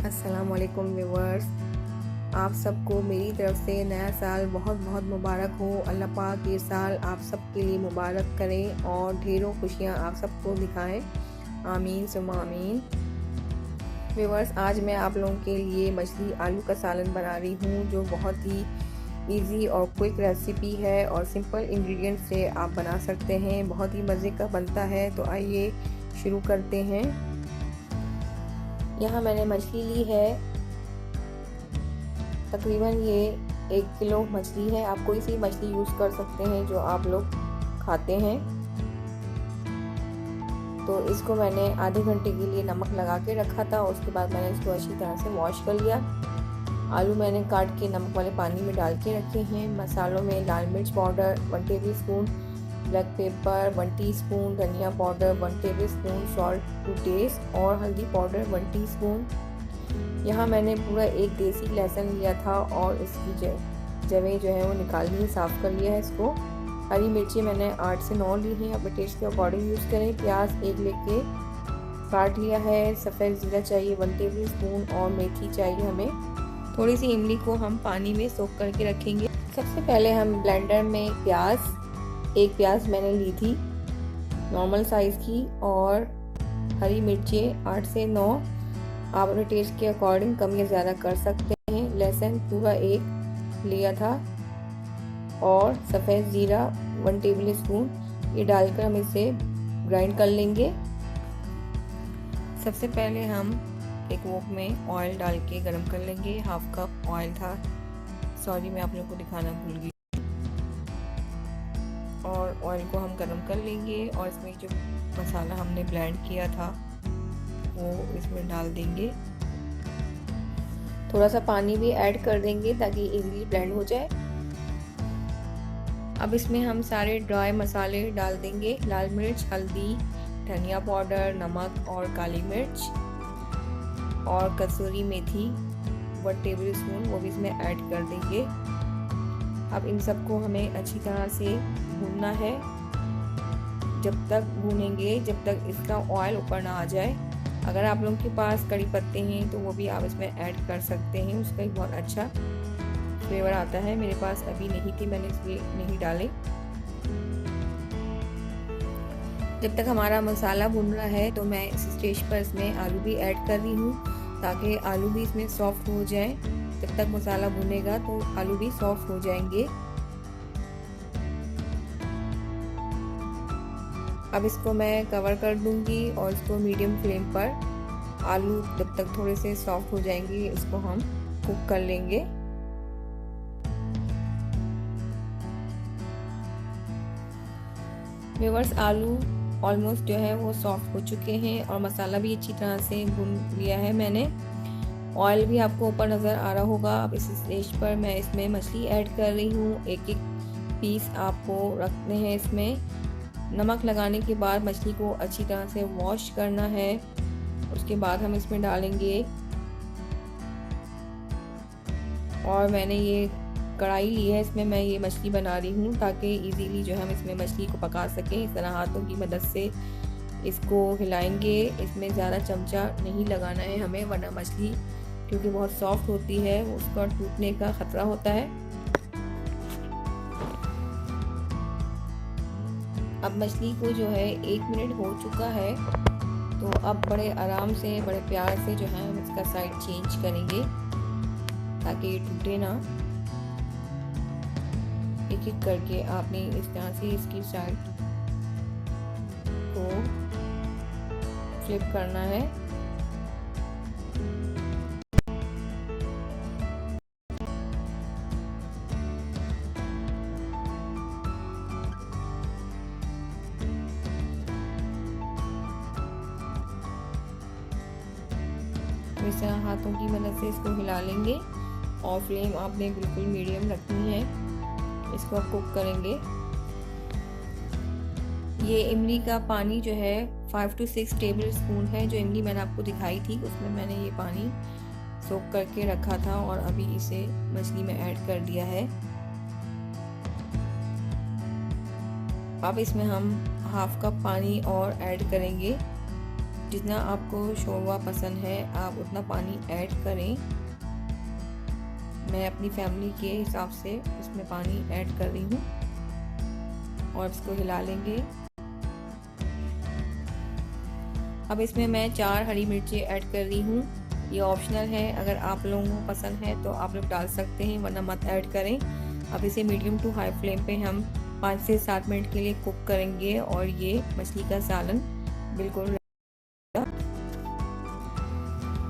अस्सलाम वालेकुम व्यूवर्स, आप सबको मेरी तरफ से नया साल बहुत बहुत मुबारक हो। अल्लाह पाक ये साल आप सब के लिए मुबारक करें और ढेरों खुशियाँ आप सबको दिखाएं। आमीन सुम्मा आमीन। व्यूवर्स, आज मैं आप लोगों के लिए मछली आलू का सालन बना रही हूँ, जो बहुत ही इजी और क्विक रेसिपी है और सिंपल इंग्रेडिएंट से आप बना सकते हैं। बहुत ही मज़े का बनता है। तो आइए शुरू करते हैं। यहाँ मैंने मछली ली है, तकरीबन ये 1 किलो मछली है। आप कोई सी मछली यूज़ कर सकते हैं जो आप लोग खाते हैं। तो इसको मैंने आधे घंटे के लिए नमक लगा के रखा था। उसके बाद मैंने इसको अच्छी तरह से वॉश कर लिया। आलू मैंने काट के नमक वाले पानी में डाल के रखे हैं। मसालों में लाल मिर्च powder 1 tablespoon, black pepper 1 teaspoon, धनिया powder 1 tablespoon, salt to taste और हल्दी पाउडर 1 टीस्पून। यहाँ मैंने पूरा एक देसी लहसुन लिया था और इसकी जवें जो है वो निकाल ली, साफ़ कर लिया है इसको। हरी मिर्ची मैंने 8 से 9 ली हैं, अपने टेस्ट के अकॉर्डिंग यूज़ करें। प्याज 1 लेके काट लिया है। सफ़ेद ज़ीरा चाहिए 1 टेबल स्पून और मेथी चाहिए हमें। थोड़ी सी इमली को हम पानी में सोख करके रखेंगे। सबसे पहले हम ब्लेंडर में एक प्याज मैंने ली थी नॉर्मल साइज़ की, और हरी मिर्चें 8 से 9 आप अपने टेस्ट के अकॉर्डिंग कम या ज़्यादा कर सकते हैं। लहसुन पूरा 1 लिया था और सफ़ेद ज़ीरा 1 टेबल स्पून, ये डालकर हम इसे ग्राइंड कर लेंगे। सबसे पहले हम एक वोक में ऑयल डाल के गरम कर लेंगे। 1/2 कप ऑयल था, सॉरी मैं आप लोगों को दिखाना भूल गई। और ऑयल को हम गरम कर लेंगे और इसमें जो मसाला हमने ब्लेंड किया था वो इसमें डाल देंगे। थोड़ा सा पानी भी ऐड कर देंगे ताकि इजीली ब्लेंड हो जाए। अब इसमें हम सारे ड्राई मसाले डाल देंगे। लाल मिर्च, हल्दी, धनिया पाउडर, नमक और काली मिर्च और कसूरी मेथी 1 टेबल स्पून, वो भी इसमें ऐड कर देंगे। अब इन सबको हमें अच्छी तरह से भूनना है। जब तक भूनेंगे जब तक इसका ऑयल ऊपर ना आ जाए। अगर आप लोगों के पास कड़ी पत्ते हैं तो वो भी आप इसमें ऐड कर सकते हैं, उसका एक बहुत अच्छा फ्लेवर आता है। मेरे पास अभी नहीं थी, मैंने इसलिए नहीं डाले। जब तक हमारा मसाला भून रहा है तो मैं इस स्टेज पर इसमें आलू भी ऐड कर रही हूँ ताकि आलू भी इसमें सॉफ्ट हो जाए। जब तक मसाला भुनेगा तो आलू भी सॉफ्ट हो जाएंगे। अब इसको मैं कवर कर दूंगी और इसको मीडियम फ्लेम पर आलू जब तक थोड़े से सॉफ्ट हो जाएंगे इसको हम कुक कर लेंगे। व्यूअर्स, आलू ऑलमोस्ट जो है वो सॉफ्ट हो चुके हैं और मसाला भी अच्छी तरह से भून लिया है मैंने। ऑयल भी आपको ऊपर नज़र आ रहा होगा। अब इस स्टेज पर मैं इसमें मछली ऐड कर रही हूँ। एक पीस आपको रखने हैं इसमें। नमक लगाने के बाद मछली को अच्छी तरह से वॉश करना है। उसके बाद हम इसमें डालेंगे, और मैंने ये कढ़ाई ली है, इसमें मैं ये मछली बना रही हूँ ताकि इजीली जो हम इसमें मछली को पका सकें। इस तरह हाथों की मदद से इसको हिलाएंगे। इसमें ज़्यादा चमचा नहीं लगाना है हमें, वरना मछली क्योंकि बहुत सॉफ्ट होती है उसका टूटने का ख़तरा होता है। अब मछली को जो है 1 मिनट हो चुका है, तो अब बड़े आराम से बड़े प्यार से जो है हम इसका साइड चेंज करेंगे ताकि ये टूटे ना। एक एक करके आपने इस तरह से इसकी साइड को फ्लिप करना है। इस तरह हाथों की मदद से इसको हिला लेंगे और फ्लेम आपने बिल्कुल मीडियम रखनी है। इसको आप कुक करेंगे। ये इमली का पानी जो है 5 से 6 टेबल स्पून है। जो इमली मैंने आपको दिखाई थी उसमें मैंने ये पानी सोख करके रखा था और अभी इसे मछली में ऐड कर दिया है। अब इसमें हम 1/2 कप पानी और ऐड करेंगे जितना आपको शोरबा पसंद है आप उतना पानी ऐड करें। मैं अपनी फैमिली के हिसाब से इसमें पानी ऐड कर रही हूँ और इसको हिला लेंगे। अब इसमें मैं 4 हरी मिर्ची ऐड कर रही हूँ। ये ऑप्शनल है, अगर आप लोगों को पसंद है तो आप लोग डाल सकते हैं, वरना मत ऐड करें। अब इसे मीडियम टू हाई फ्लेम पे हम 5 से 7 मिनट के लिए कुक करेंगे और ये मछली का सालन बिल्कुल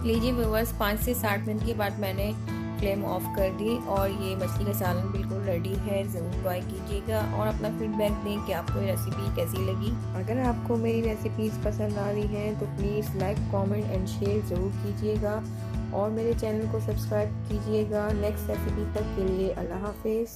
लीजिए व्यूअर्स, 5 से 7 मिनट के बाद मैंने फ्लेम ऑफ कर दी और ये मछली का सालन बिल्कुल रेडी है। ज़रूर ट्राई कीजिएगा और अपना फीडबैक दें कि आपको ये रेसिपी कैसी लगी। अगर आपको मेरी रेसिपीज़ पसंद आ रही हैं तो please like, comment and share ज़रूर कीजिएगा और मेरे चैनल को सब्सक्राइब कीजिएगा। नेक्स्ट रेसिपी तक के लिए अल्लाह हाफिज़।